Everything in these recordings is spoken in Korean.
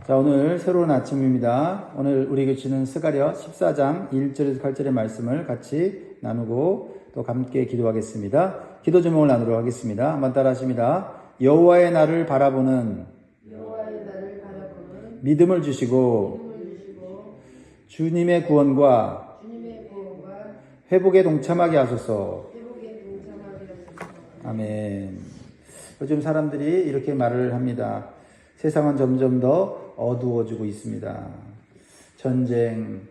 자, 오늘 새로운 아침입니다. 오늘 우리 교치는 스가랴 14장 1절에서 8절의 말씀을 같이 나누고 또 함께 기도하겠습니다. 기도 제목을 나누도록 하겠습니다. 한번 따라 하십니다. 여호와의 날을 바라보는 믿음을 주시고 주님의 구원과 회복에 동참하게 하소서. 아멘. 요즘 사람들이 이렇게 말을 합니다. 세상은 점점 더 어두워지고 있습니다. 전쟁,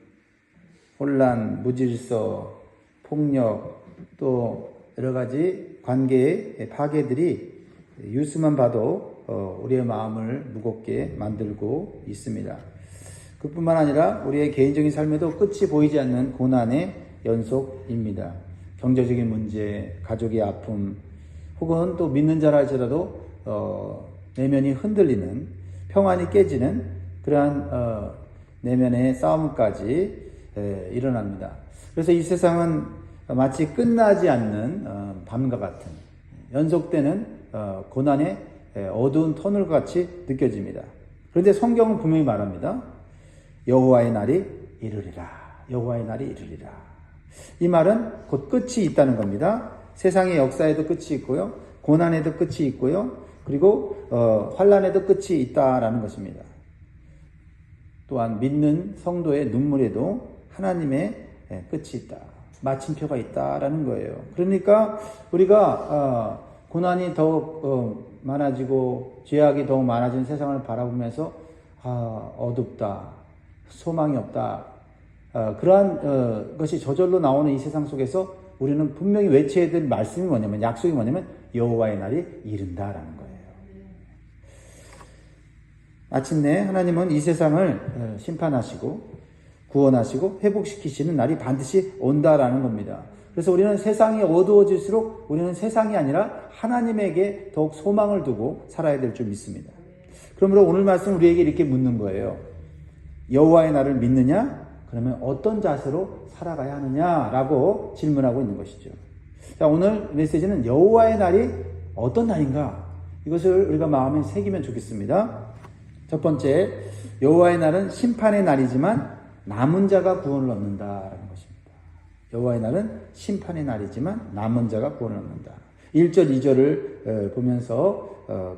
혼란, 무질서, 폭력, 또 여러 가지 관계의 파괴들이 뉴스만 봐도 우리의 마음을 무겁게 만들고 있습니다. 그뿐만 아니라 우리의 개인적인 삶에도 끝이 보이지 않는 고난의 연속입니다. 경제적인 문제, 가족의 아픔, 혹은 또 믿는 자라 할지라도 내면이 흔들리는, 평안이 깨지는 그러한 내면의 싸움까지 일어납니다. 그래서 이 세상은 마치 끝나지 않는 밤과 같은 연속되는 고난의 어두운 터널 같이 느껴집니다. 그런데 성경은 분명히 말합니다. 여호와의 날이 이르리라. 여호와의 날이 이르리라. 이 말은 곧 끝이 있다는 겁니다. 세상의 역사에도 끝이 있고요. 고난에도 끝이 있고요. 그리고 환난에도 끝이 있다라는 것입니다. 또한 믿는 성도의 눈물에도 하나님의 끝이 있다. 마침표가 있다라는 거예요. 그러니까 우리가 고난이 더욱 많아지고 죄악이 더욱 많아진 세상을 바라보면서 어둡다, 소망이 없다, 그러한 것이 저절로 나오는 이 세상 속에서 우리는 분명히 외쳐야 될 말씀이 뭐냐면, 약속이 뭐냐면 여호와의 날이 이른다라는 거예요. 마침내 하나님은 이 세상을 심판하시고 구원하시고 회복시키시는 날이 반드시 온다라는 겁니다. 그래서 우리는 세상이 어두워질수록 우리는 세상이 아니라 하나님에게 더욱 소망을 두고 살아야 될 줄 믿습니다. 그러므로 오늘 말씀 우리에게 이렇게 묻는 거예요. 여호와의 날을 믿느냐? 그러면 어떤 자세로 살아가야 하느냐라고 질문하고 있는 것이죠. 자, 오늘 메시지는 여호와의 날이 어떤 날인가? 이것을 우리가 마음에 새기면 좋겠습니다. 첫 번째, 여호와의 날은 심판의 날이지만 남은 자가 구원을 얻는다라는 것입니다. 여호와의 날은 심판의 날이지만 남은 자가 구원을 얻는다. 1절, 2절을 보면서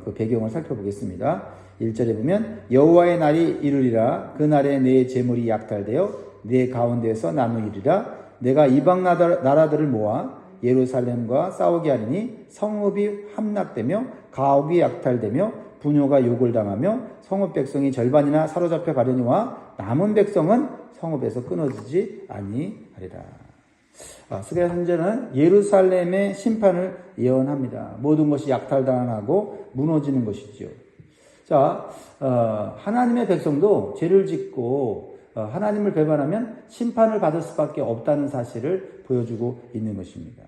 그 배경을 살펴보겠습니다. 1절에 보면 여호와의 날이 이르리라. 그 날에 내 재물이 약탈되어 내 가운데에서 나누이리라. 내가 이방 나라들을 모아 예루살렘과 싸우게 하리니 성읍이 함락되며 가옥이 약탈되며 부녀가 욕을 당하며 성읍 백성이 절반이나 사로잡혀 가려니와 남은 백성은 성읍에서 끊어지지 아니하리라. 스가랴 선지자는 예루살렘의 심판을 예언합니다. 모든 것이 약탈당하고 무너지는 것이지요. 자, 하나님의 백성도 죄를 짓고 하나님을 배반하면 심판을 받을 수밖에 없다는 사실을 보여주고 있는 것입니다.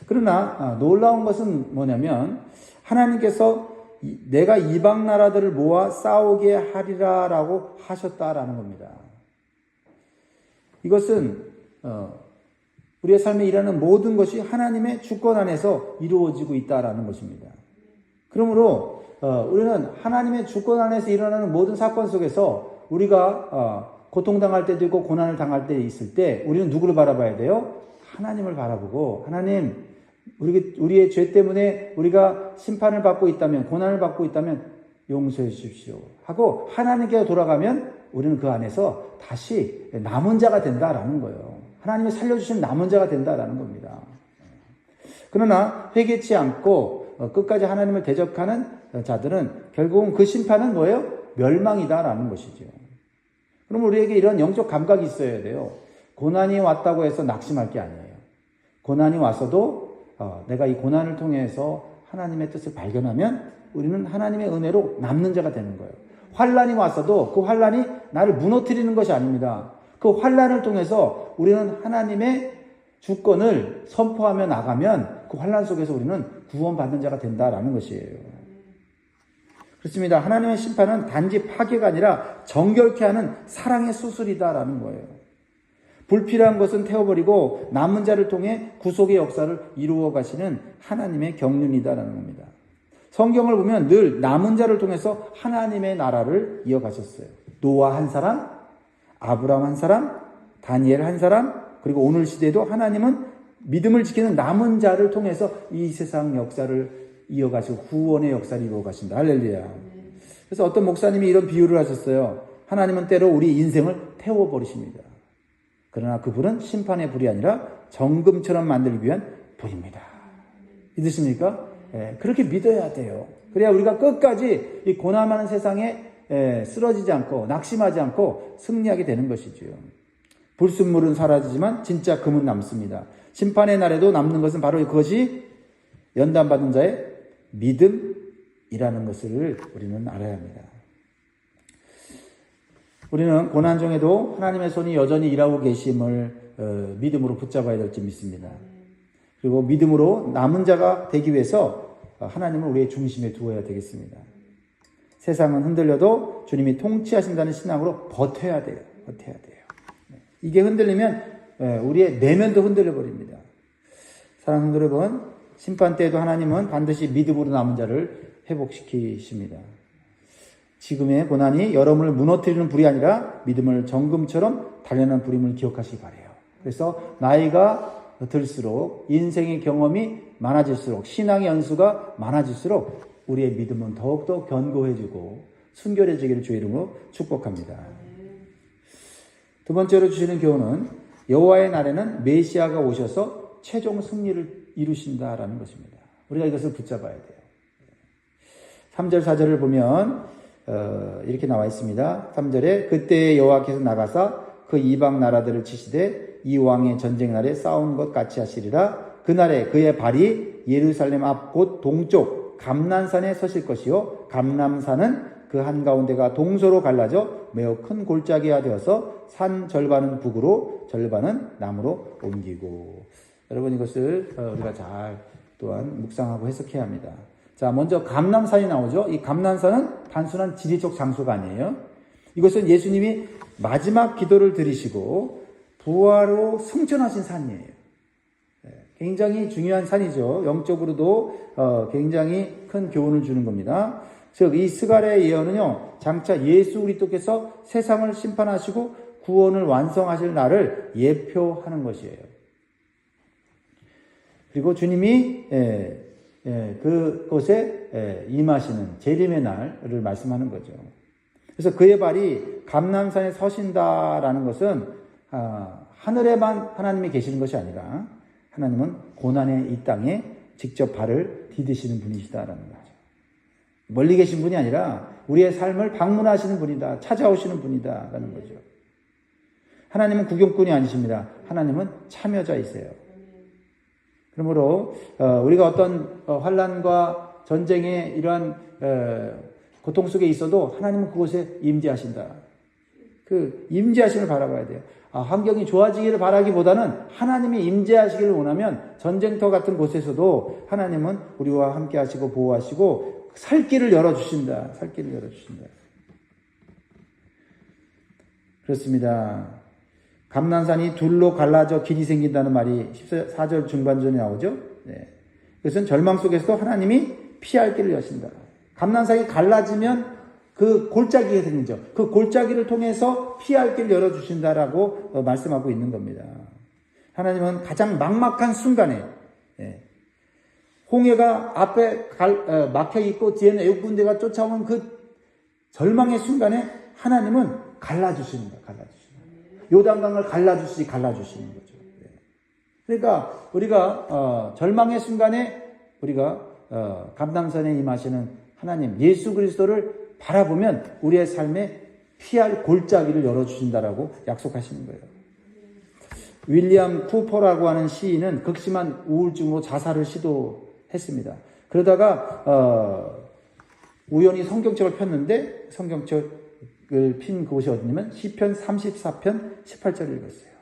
그러나 놀라운 것은 뭐냐면 하나님께서 내가 이방 나라들을 모아 싸우게 하리라라고 하셨다라는 겁니다. 이것은 우리의 삶에 일하는 모든 것이 하나님의 주권 안에서 이루어지고 있다라는 것입니다. 그러므로 우리는 하나님의 주권 안에서 일어나는 모든 사건 속에서 우리가 고통당할 때도 있고 고난을 당할 때 있을 때 우리는 누구를 바라봐야 돼요? 하나님을 바라보고, 하나님, 우리의 죄 때문에 우리가 심판을 받고 있다면, 고난을 받고 있다면 용서해 주십시오 하고 하나님께 돌아가면 우리는 그 안에서 다시 남은 자가 된다라는 거예요. 하나님이 살려주신 남은 자가 된다라는 겁니다. 그러나 회개치 않고 끝까지 하나님을 대적하는 자들은 결국은 그 심판은 뭐예요? 멸망이다라는 것이죠. 그럼 우리에게 이런 영적 감각이 있어야 돼요. 고난이 왔다고 해서 낙심할 게 아니에요. 고난이 왔어도 내가 이 고난을 통해서 하나님의 뜻을 발견하면 우리는 하나님의 은혜로 남는 자가 되는 거예요. 환란이 왔어도 그 환란이 나를 무너뜨리는 것이 아닙니다. 그 환란을 통해서 우리는 하나님의 주권을 선포하며 나가면 그 환란 속에서 우리는 구원받는 자가 된다라는 것이에요. 그렇습니다. 하나님의 심판은 단지 파괴가 아니라 정결케 하는 사랑의 수술이다라는 거예요. 불필요한 것은 태워버리고 남은 자를 통해 구속의 역사를 이루어 가시는 하나님의 경륜이다라는 겁니다. 성경을 보면 늘 남은 자를 통해서 하나님의 나라를 이어가셨어요. 노아 한 사람, 아브라함 한 사람, 다니엘 한 사람, 그리고 오늘 시대에도 하나님은 믿음을 지키는 남은 자를 통해서 이 세상 역사를 이어가시고 구원의 역사를 이루어가신다. 할렐루야. 그래서 어떤 목사님이 이런 비유를 하셨어요. 하나님은 때로 우리 인생을 태워버리십니다. 그러나 그불은 심판의 불이 아니라 정금처럼 만들기 위한 불입니다. 믿으십니까? 그렇게 믿어야 돼요. 그래야 우리가 끝까지 이 고난하는 세상에 쓰러지지 않고 낙심하지 않고 승리하게 되는 것이죠. 불순물은 사라지지만 진짜 금은 남습니다. 심판의 날에도 남는 것은 바로 그것이 연단받은 자의 믿음이라는 것을 우리는 알아야 합니다. 우리는 고난 중에도 하나님의 손이 여전히 일하고 계심을 믿음으로 붙잡아야 될지 믿습니다. 그리고 믿음으로 남은 자가 되기 위해서 하나님을 우리의 중심에 두어야 되겠습니다. 세상은 흔들려도 주님이 통치하신다는 신앙으로 버텨야 돼요. 버텨야 돼요. 이게 흔들리면 우리의 내면도 흔들려 버립니다. 사랑하는 여러분, 심판 때에도 하나님은 반드시 믿음으로 남은 자를 회복시키십니다. 지금의 고난이 여러분을 무너뜨리는 불이 아니라 믿음을 정금처럼 단련한 불임을 기억하시기 바라요. 그래서 나이가 들수록 인생의 경험이 많아질수록 신앙의 연수가 많아질수록 우리의 믿음은 더욱더 견고해지고 순결해지기를 주의 이름으로 축복합니다. 두 번째로 주시는 교훈은 여호와의 날에는 메시아가 오셔서 최종 승리를 이루신다라는 것입니다. 우리가 이것을 붙잡아야 돼요. 3절 4절을 보면 이렇게 나와 있습니다. 3절에 그때 여호와께서 나가사 그 이방 나라들을 치시되 이 왕의 전쟁 날에 싸운 것 같이 하시리라. 그날에 그의 발이 예루살렘 앞 곧 동쪽 감난산에 서실 것이요 감람산은 그 한가운데가 동서로 갈라져 매우 큰 골짜기가 되어서 산 절반은 북으로 절반은 남으로 옮기고. 여러분 이것을 우리가 잘 또한 묵상하고 해석해야 합니다. 자, 먼저 감람산이 나오죠. 이 감람산은 단순한 지리적 장소가 아니에요. 이것은 예수님이 마지막 기도를 드리시고 부활로 승천하신 산이에요. 굉장히 중요한 산이죠. 영적으로도 굉장히 큰 교훈을 주는 겁니다. 즉, 이 스가랴의 예언은요, 장차 예수 그리스도께서 세상을 심판하시고 구원을 완성하실 날을 예표하는 것이에요. 그리고 주님이 그곳에 임하시는 재림의 날을 말씀하는 거죠. 그래서 그의 발이 감람산에 서신다라는 것은 하늘에만 하나님이 계시는 것이 아니라 하나님은 고난의 이 땅에 직접 발을 디디시는 분이시다라는 거죠. 멀리 계신 분이 아니라 우리의 삶을 방문하시는 분이다, 찾아오시는 분이다라는 거죠. 하나님은 구경꾼이 아니십니다. 하나님은 참여자이세요. 그러므로 우리가 어떤 환난과 전쟁의 이러한 고통 속에 있어도 하나님은 그곳에 임재하신다. 그 임재하심을 바라봐야 돼요. 환경이 좋아지기를 바라기보다는 하나님이 임재하시기를 원하면 전쟁터 같은 곳에서도 하나님은 우리와 함께 하시고 보호하시고 살 길을 열어주신다. 살 길을 열어주신다. 그렇습니다. 감난산이 둘로 갈라져 길이 생긴다는 말이 14절 중반전에 나오죠. 네. 그것은 절망 속에서도 하나님이 피할 길을 여신다. 감난산이 갈라지면 그 골짜기가 생기죠. 그 골짜기를 통해서 피할 길을 열어주신다라고 말씀하고 있는 겁니다. 하나님은 가장 막막한 순간에 홍해가 앞에 막혀있고 뒤에는 애국 군대가 쫓아오는 그 절망의 순간에 하나님은 갈라주십니다. 요단강을 갈라주시는 거죠. 그러니까 우리가 절망의 순간에 우리가 감람산에 임하시는 하나님 예수 그리스도를 바라보면 우리의 삶에 피할 골짜기를 열어주신다라고 약속하시는 거예요. 윌리엄 쿠퍼라고 하는 시인은 극심한 우울증으로 자살을 시도했습니다. 그러다가 우연히 성경책을 폈는데 성경책을 핀 그곳이 어디냐면 시편 34편 18절을 읽었어요.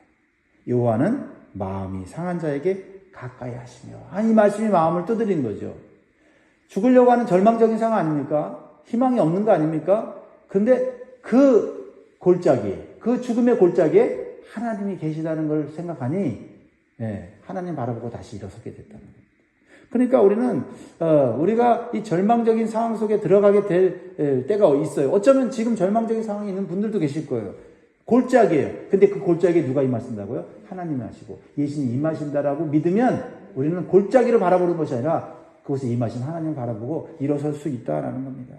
여호와는 마음이 상한 자에게 가까이 하시며. 이 말씀이 마음을 두드린 거죠. 죽으려고 하는 절망적인 상황 아닙니까? 희망이 없는 거 아닙니까? 근데 그 골짜기, 그 죽음의 골짜기에 하나님이 계시다는 걸 생각하니 하나님 바라보고 다시 일어서게 됐다는 거예요. 그러니까 우리는 우리가 이 절망적인 상황 속에 들어가게 될 때가 있어요. 어쩌면 지금 절망적인 상황에 있는 분들도 계실 거예요. 골짜기예요. 근데 그 골짜기에 누가 임하신다고요? 하나님이 하시고 예수님이 임하신다라고 믿으면 우리는 골짜기를 바라보는 것이 아니라 그곳에 임하신 하나님을 바라보고 일어설 수 있다라는 겁니다.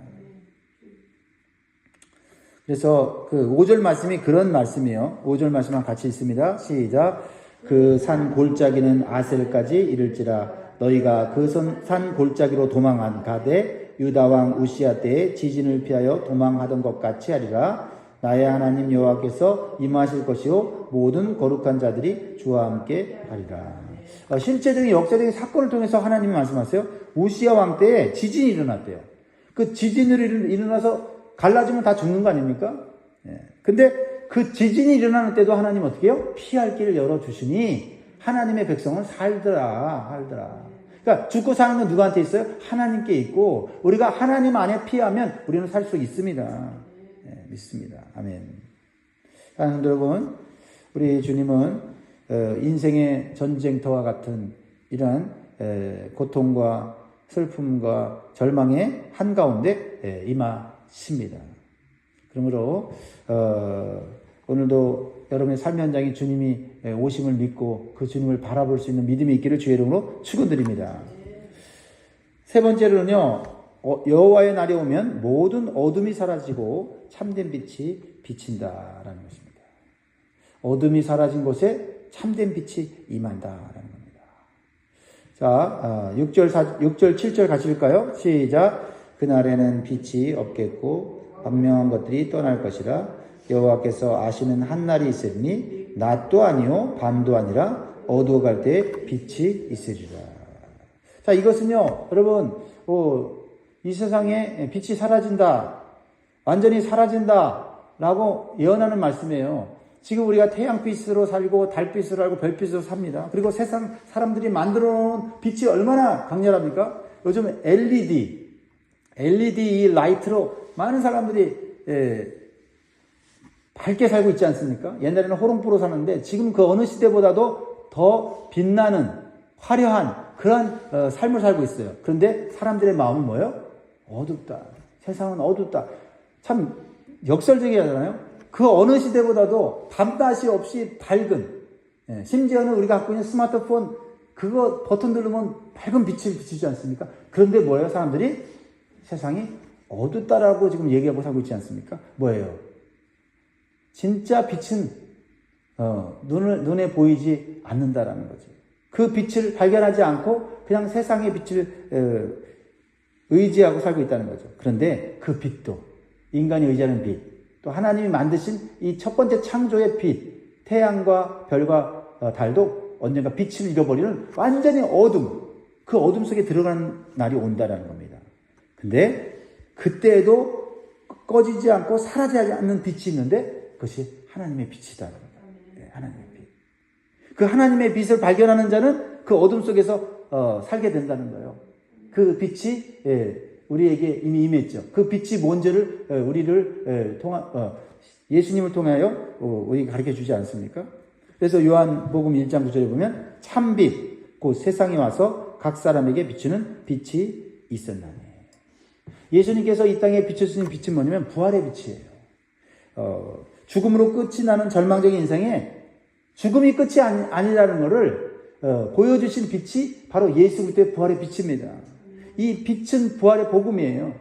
그래서 그 5절 말씀이 그런 말씀이에요. 5절 말씀만 같이 있습니다. 시작. 그 산 골짜기는 아셀까지 이를지라 너희가 그 산 골짜기로 도망한 가되 유다 왕 우시야 때에 지진을 피하여 도망하던 것 같이 하리라. 나의 하나님 여호와께서 임하실 것이요 모든 거룩한 자들이 주와 함께 하리라. 실제적인 역사적인 사건을 통해서 하나님이 말씀하세요. 우시야 왕 때에 지진이 일어났대요. 그 지진이 일어나서 갈라지면 다 죽는 거 아닙니까? 근데 그 지진이 일어나는 때도 하나님 어떻게 해요? 피할 길을 열어주시니 하나님의 백성은 살더라. 그러니까 죽고 사는 건 누구한테 있어요? 하나님께 있고 우리가 하나님 안에 피하면 우리는 살 수 있습니다. 믿습니다. 아멘. 사랑하는 여러분, 우리 주님은 인생의 전쟁터와 같은 이러한 고통과 슬픔과 절망의 한가운데 임하십니다. 그러므로 오늘도 여러분의 삶의 현장에 주님이 오심을 믿고 그 주님을 바라볼 수 있는 믿음이 있기를 주의 이름으로 축원드립니다. 세 번째로는요, 여호와의 날이 오면 모든 어둠이 사라지고 참된 빛이 비친다라는 것입니다. 어둠이 사라진 곳에 참된 빛이 임한다라는 겁니다. 자, 6절 7절 같이 읽을까요? 시작. 그날에는 빛이 없겠고 분명한 것들이 떠날 것이라. 여호와께서 아시는 한날이 있으니 낮도 아니요 밤도 아니라 어두워갈 때에 빛이 있으리라. 자, 이것은요 여러분 이 세상에 빛이 사라진다, 완전히 사라진다 라고 예언하는 말씀이에요. 지금 우리가 태양빛으로 살고 달빛으로 살고 별빛으로 삽니다. 그리고 세상 사람들이 만들어 놓은 빛이 얼마나 강렬합니까? 요즘 LED 라이트로 많은 사람들이 밝게 살고 있지 않습니까? 옛날에는 호롱불로 사는데 지금 그 어느 시대보다도 더 빛나는 화려한 그런 삶을 살고 있어요. 그런데 사람들의 마음은 뭐예요? 어둡다. 세상은 어둡다. 참 역설적이잖아요. 그 어느 시대보다도 밤낮이 없이 밝은, 심지어는 우리가 갖고 있는 스마트폰 그거 버튼 누르면 밝은 빛을 비추지 않습니까? 그런데 뭐예요? 사람들이 세상이 어둡다라고 지금 얘기하고 살고 있지 않습니까? 뭐예요? 진짜 빛은 눈에 보이지 않는다라는 거죠. 그 빛을 발견하지 않고 그냥 세상의 빛을 의지하고 살고 있다는 거죠. 그런데 그 빛도 인간이 의지하는 빛, 또 하나님이 만드신 이 첫 번째 창조의 빛, 태양과 별과 달도 언젠가 빛을 잃어버리는 완전히 어둠, 그 어둠 속에 들어가는 날이 온다라는 겁니다. 근데 그때에도 꺼지지 않고 사라지지 않는 빛이 있는데 그것이 하나님의 빛이다. 하나님의 빛. 그 하나님의 빛을 발견하는 자는 그 어둠 속에서 살게 된다는 거예요. 그 빛이 우리에게 이미 임했죠. 그 빛이 뭔지를 우리를 예수님을 통하여 우리 가르쳐 주지 않습니까? 그래서 요한복음 1장 9절에 보면 참빛 곧 세상에 와서 각 사람에게 비추는 빛이 있었나니. 예수님께서 이 땅에 비춰주신 빛은 뭐냐면 부활의 빛이에요. 죽음으로 끝이 나는 절망적인 인생에 죽음이 끝이 아니라는 것을 보여주신 빛이 바로 예수 그리스도의 부활의 빛입니다. 이 빛은 부활의 복음이에요.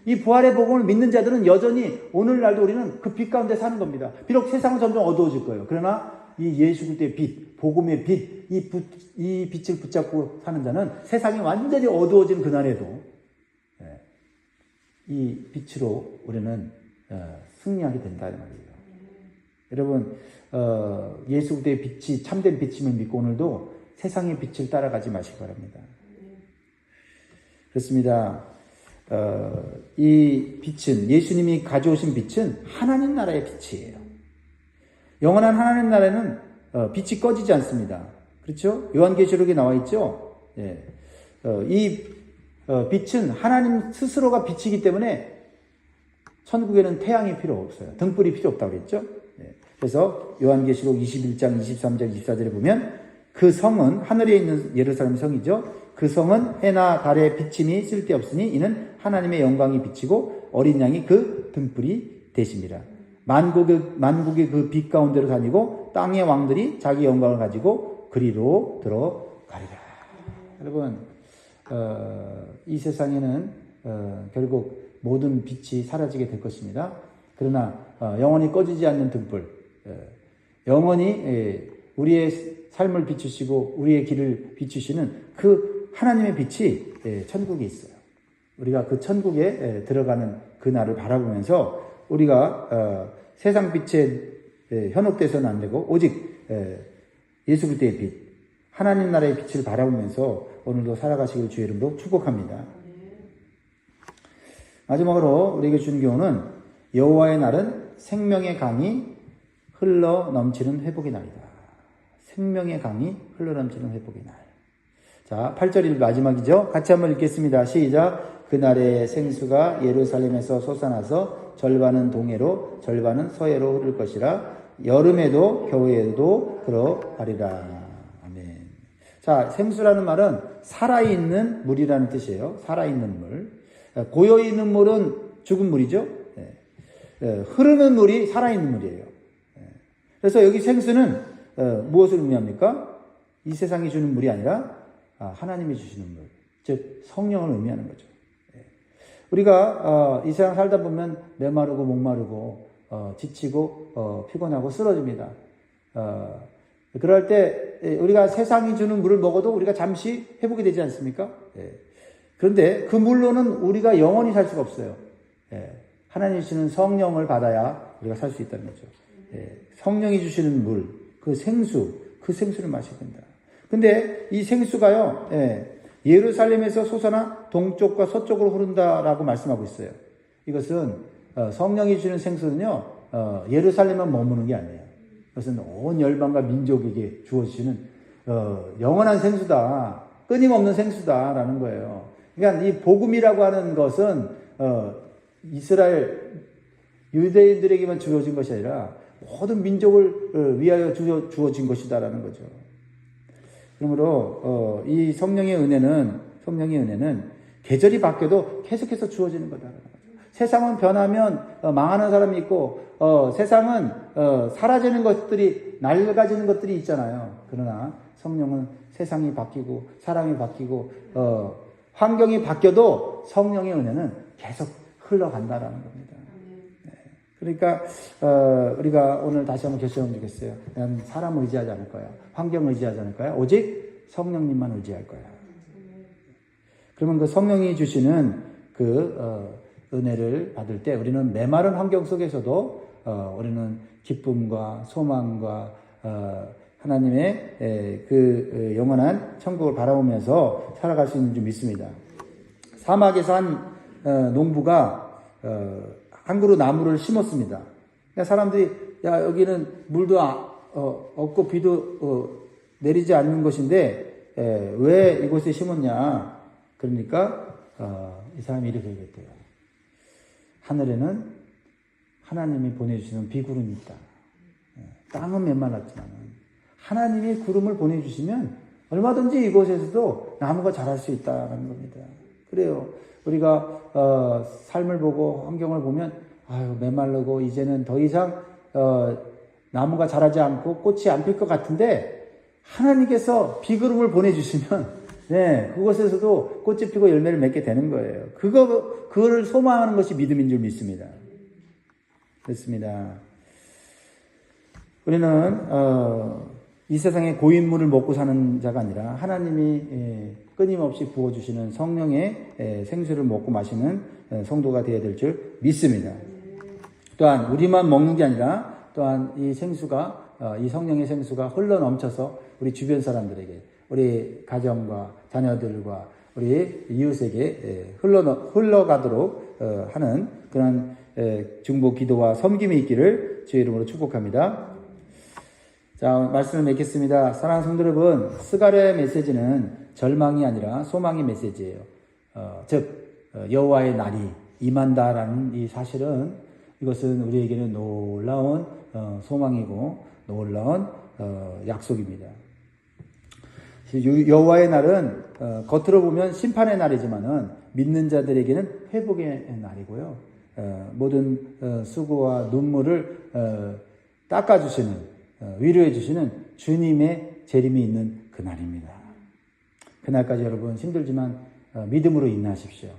이 부활의 복음을 믿는 자들은 여전히 오늘날도 우리는 그 빛 가운데 사는 겁니다. 비록 세상은 점점 어두워질 거예요. 그러나 이 예수 그리스도의 빛, 복음의 빛, 이 빛을 붙잡고 사는 자는 세상이 완전히 어두워진 그날에도 이 빛으로 우리는 승리하게 된다는 말이에요. 여러분, 예수 그리스도의 빛이 참된 빛임을 믿고 오늘도 세상의 빛을 따라가지 마시기 바랍니다. 그렇습니다. 이 빛은, 예수님이 가져오신 빛은 하나님 나라의 빛이에요. 영원한 하나님 나라에는 빛이 꺼지지 않습니다. 그렇죠? 요한계시록에 나와 있죠? 이 빛은 하나님 스스로가 빛이기 때문에 천국에는 태양이 필요 없어요. 등불이 필요 없다고 그랬죠? 그래서 요한계시록 21장 23절 24절에 보면 그 성은 하늘에 있는 예루살렘 성이죠. 그 성은 해나 달의 비침이 쓸데없으니 이는 하나님의 영광이 비치고 어린 양이 그 등불이 되십니다. 만국의 그 빛 가운데로 다니고 땅의 왕들이 자기 영광을 가지고 그리로 들어가리라. 여러분, 이 세상에는 결국 모든 빛이 사라지게 될 것입니다. 그러나 영원히 꺼지지 않는 등불, 영원히 우리의 삶을 비추시고 우리의 길을 비추시는 그 하나님의 빛이 천국에 있어요. 우리가 그 천국에 들어가는 그 날을 바라보면서 우리가 세상 빛에 현혹돼서는 안 되고 오직 예수 그리스도의 빛, 하나님 나라의 빛을 바라보면서 오늘도 살아가시길 주의 이름으로 축복합니다. 마지막으로 우리에게 준 교훈은 여호와의 날은 생명의 강이 흘러 넘치는 회복의 날이다. 생명의 강이 흘러 넘치는 회복의 날. 자, 8절이 마지막이죠. 같이 한번 읽겠습니다. 시작. 그날에 생수가 예루살렘에서 솟아나서 절반은 동해로 절반은 서해로 흐를 것이라. 여름에도 겨울에도 그러하리라. 아멘. 자, 생수라는 말은 살아있는 물이라는 뜻이에요. 살아있는 물. 고여있는 물은 죽은 물이죠. 흐르는 물이 살아있는 물이에요. 그래서 여기 생수는 무엇을 의미합니까? 이 세상이 주는 물이 아니라 하나님이 주시는 물, 즉 성령을 의미하는 거죠. 우리가 이 세상 살다 보면 메마르고 목마르고 지치고 피곤하고 쓰러집니다. 그럴 때 우리가 세상이 주는 물을 먹어도 우리가 잠시 회복이 되지 않습니까? 그런데 그 물로는 우리가 영원히 살 수가 없어요. 하나님이 주시는 성령을 받아야 우리가 살 수 있다는 거죠. 성령이 주시는 물, 그 생수를 마셔야 된다. 근데 이 생수가요, 예루살렘에서 솟아나 동쪽과 서쪽으로 흐른다라고 말씀하고 있어요. 이것은 성령이 주는 생수는요, 예루살렘만 머무는 게 아니에요. 이것은 온 열방과 민족에게 주어지는 영원한 생수다, 끊임없는 생수다라는 거예요. 그러니까 이 복음이라고 하는 것은 이스라엘 유대인들에게만 주어진 것이 아니라 모든 민족을 위하여 주어진 것이다라는 거죠. 그러므로 이 성령의 은혜는 계절이 바뀌어도 계속해서 주어지는 거다라는 거죠. 세상은 변하면 망하는 사람이 있고 세상은 사라지는 것들이 낡아지는 것들이 있잖아요. 그러나 성령은 세상이 바뀌고 사람이 바뀌고 환경이 바뀌어도 성령의 은혜는 계속 흘러간다라는 겁니다. 그러니까 우리가 오늘 다시 한번 결심하면 되겠어요. 난 사람을 의지하지 않을 거야. 환경을 의지하지 않을 거야. 오직 성령님만 의지할 거야. 그러면 그 성령이 주시는 그 은혜를 받을 때 우리는 메마른 환경 속에서도 우리는 기쁨과 소망과 하나님의 그 영원한 천국을 바라보면서 살아갈 수 있는 줄 믿습니다. 사막에서 한 농부가 한 그루 나무를 심었습니다. 그러니까 사람들이 여기는 물도 없고 비도 내리지 않는 것인데 왜 이곳에 심었냐? 그러니까 이 사람이 이렇게 얘기했대요. 하늘에는 하나님이 보내주시는 비구름이 있다. 땅은 메말랐지만 하나님이 구름을 보내주시면 얼마든지 이곳에서도 나무가 자랄 수 있다는 겁니다. 그래요. 우리가 삶을 보고 환경을 보면 메마르고 이제는 더 이상 나무가 자라지 않고 꽃이 안 필 것 같은데 하나님께서 비구름을 보내주시면 그곳에서도 꽃이 피고 열매를 맺게 되는 거예요. 그거를 소망하는 것이 믿음인 줄 믿습니다. 그렇습니다. 우리는 이 세상의 고인물을 먹고 사는 자가 아니라 하나님이 끊임없이 부어주시는 성령의 생수를 먹고 마시는 성도가 되어야 될 줄 믿습니다. 또한 우리만 먹는 게 아니라 또한 이 생수가 이 성령의 생수가 흘러 넘쳐서 우리 주변 사람들에게 우리 가정과 자녀들과 우리 이웃에게 흘러가도록 하는 그런 중보 기도와 섬김이 있기를 주의 이름으로 축복합니다. 자, 말씀을 맺겠습니다. 사랑하는 성도 여러분, 스가랴의 메시지는 절망이 아니라 소망의 메시지예요. 즉 여호와의 날이 임한다라는 이 사실은 이것은 우리에게는 놀라운 소망이고 놀라운 약속입니다. 여호와의 날은 겉으로 보면 심판의 날이지만은 믿는 자들에게는 회복의 날이고요. 모든 수고와 눈물을 닦아주시는, 위로해주시는 주님의 재림이 있는 그날입니다. 그날까지 여러분 힘들지만 믿음으로 인내하십시오.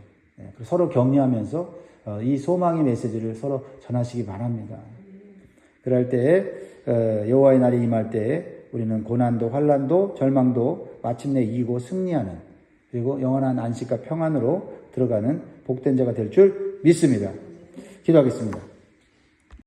서로 격려하면서 이 소망의 메시지를 서로 전하시기 바랍니다. 그럴 때 여호와의 날이 임할 때 우리는 고난도 환난도 절망도 마침내 이기고 승리하는, 그리고 영원한 안식과 평안으로 들어가는 복된 자가 될 줄 믿습니다. 기도하겠습니다.